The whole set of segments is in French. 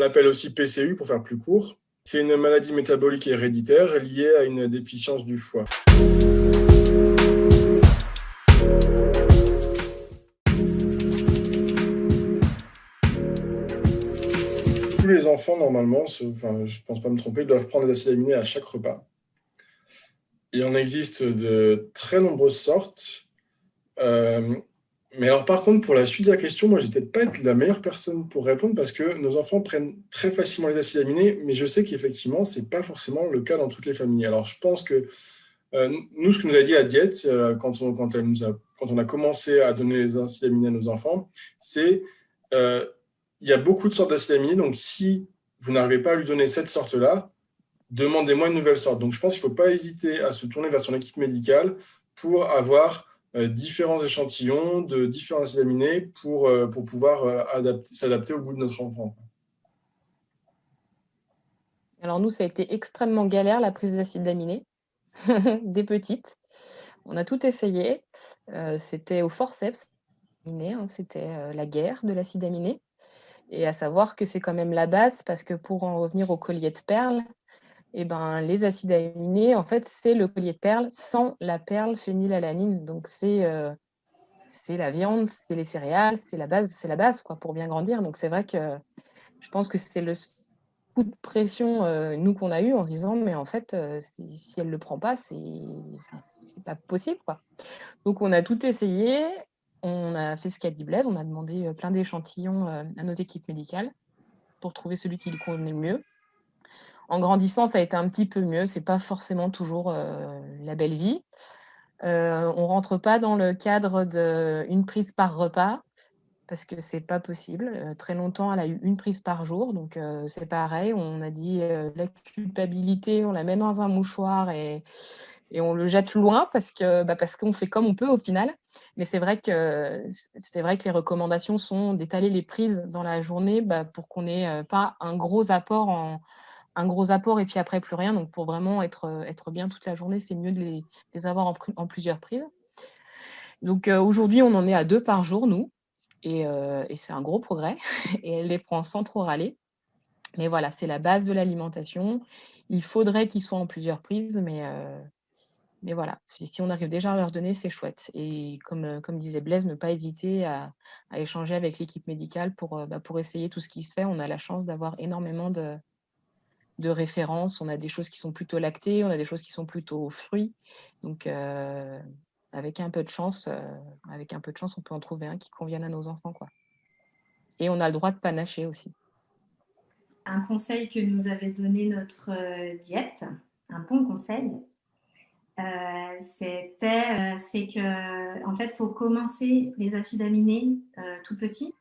appelle aussi PCU pour faire plus court. C'est une maladie métabolique héréditaire liée à une déficience du foie. Tous les enfants, normalement, je ne pense pas me tromper, doivent prendre des acides aminés à chaque repas. Il en existe de très nombreuses sortes. Mais alors, par contre, pour la suite de la question, moi, je vais peut-être pas être la meilleure personne pour répondre parce que nos enfants prennent très facilement les acides aminés, mais je sais qu'effectivement, ce n'est pas forcément le cas dans toutes les familles. Alors, je pense que nous, ce que nous a dit la diète, quand on a commencé à donner les acides aminés à nos enfants, c'est il y a beaucoup de sortes d'acides aminés, donc si vous n'arrivez pas à lui donner cette sorte-là, demandez-moi une nouvelle sorte. Donc, je pense qu'il ne faut pas hésiter à se tourner vers son équipe médicale pour avoir différents échantillons de différents acides aminés pour pouvoir s'adapter au goût de notre enfant. Alors nous, ça a été extrêmement galère, la prise d'acides aminés, des petites. On a tout essayé. C'était au forceps, c'était la guerre de l'acide aminé. Et à savoir que c'est quand même la base, parce que pour en revenir au collier de perles, eh ben, les acides aminés, en fait, c'est le collier de perles sans la perle phénylalanine. Donc, c'est la viande, c'est les céréales, c'est la base quoi, pour bien grandir. Donc, c'est vrai que je pense que c'est le coup de pression, nous, qu'on a eu en se disant, mais en fait, si elle ne le prend pas, c'est pas possible, quoi. Donc, on a tout essayé. On a fait ce qu'a dit Blaise. On a demandé plein d'échantillons à nos équipes médicales pour trouver celui qui lui convenait le mieux. En grandissant, ça a été un petit peu mieux. C'est pas forcément toujours la belle vie. On rentre pas dans le cadre d'une prise par repas parce que c'est pas possible. Très longtemps, elle a eu une prise par jour, donc c'est pareil. On a dit la culpabilité, on la met dans un mouchoir et on le jette loin parce qu'on fait comme on peut au final. Mais c'est vrai que les recommandations sont d'étaler les prises dans la journée pour qu'on n'ait pas un gros apport et puis après plus rien. Donc pour vraiment être bien toute la journée, c'est mieux de les avoir en plusieurs prises. Donc aujourd'hui, on en est à 2 par jour, nous, et c'est un gros progrès. Et elle les prend sans trop râler. Mais voilà, c'est la base de l'alimentation. Il faudrait qu'ils soient en plusieurs prises, mais voilà, si on arrive déjà à leur donner, c'est chouette. Et comme disait Blaise, ne pas hésiter à échanger avec l'équipe médicale pour essayer tout ce qui se fait. On a la chance d'avoir énormément de références. On a des choses qui sont plutôt lactées, on a des choses qui sont plutôt fruits. Donc, avec un peu de chance, on peut en trouver un qui convienne à nos enfants, quoi. Et on a le droit de panacher aussi. Un conseil que nous avait donné notre diète, un bon conseil, c'est que en fait, faut commencer les acides aminés tout petits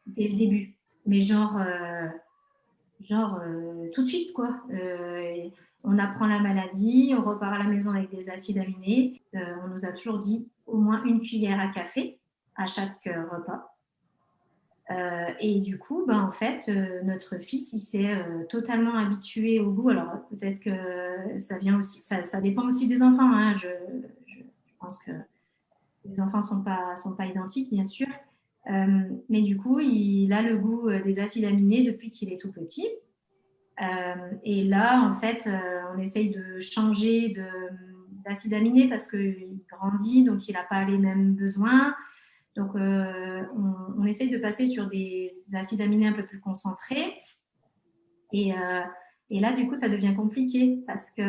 dès le début, mais genre tout de suite quoi. On apprend la maladie, on repart à la maison avec des acides aminés. On nous a toujours dit au moins une cuillère à café à chaque repas. Et du coup, en fait, notre fils, il s'est totalement habitué au goût. Alors, peut-être que ça vient aussi, ça dépend aussi des enfants. Hein. Je pense que les enfants ne sont pas identiques, bien sûr. Mais du coup, il a le goût des acides aminés depuis qu'il est tout petit. Et là, en fait, on essaye de changer d'acide aminé parce qu'il grandit, donc il n'a pas les mêmes besoins. Donc, on essaye de passer sur des acides aminés un peu plus concentrés. Et là, du coup, ça devient compliqué parce que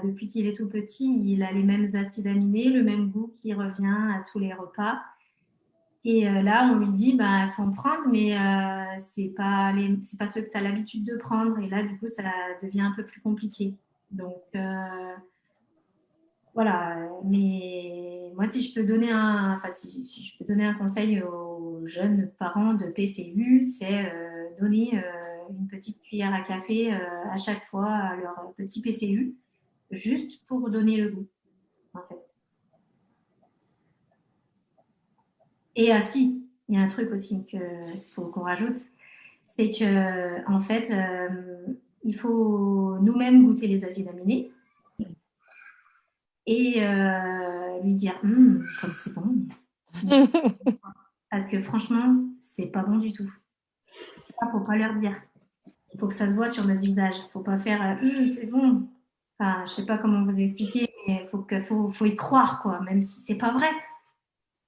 depuis qu'il est tout petit, il a les mêmes acides aminés, le même goût qui revient à tous les repas. Et là, on lui dit, il faut en prendre, mais c'est pas ceux que tu as l'habitude de prendre. Et là, du coup, ça devient un peu plus compliqué. Donc, voilà. Mais moi, si je peux donner si je peux donner un conseil aux jeunes parents de PCU, c'est donner une petite cuillère à café à chaque fois à leur petit PCU, juste pour donner le goût, en fait. Et si, il y a un truc aussi qu'il faut qu'on rajoute, c'est que en fait, il faut nous-mêmes goûter les acides aminés et lui dire comme c'est bon. Parce que franchement, c'est pas bon du tout. Ça, faut pas leur dire. Il faut que ça se voit sur notre visage. Il ne faut pas faire c'est bon. Enfin, je ne sais pas comment vous expliquer, mais il faut y croire, quoi, même si ce n'est pas vrai.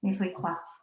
Mais il faut y croire.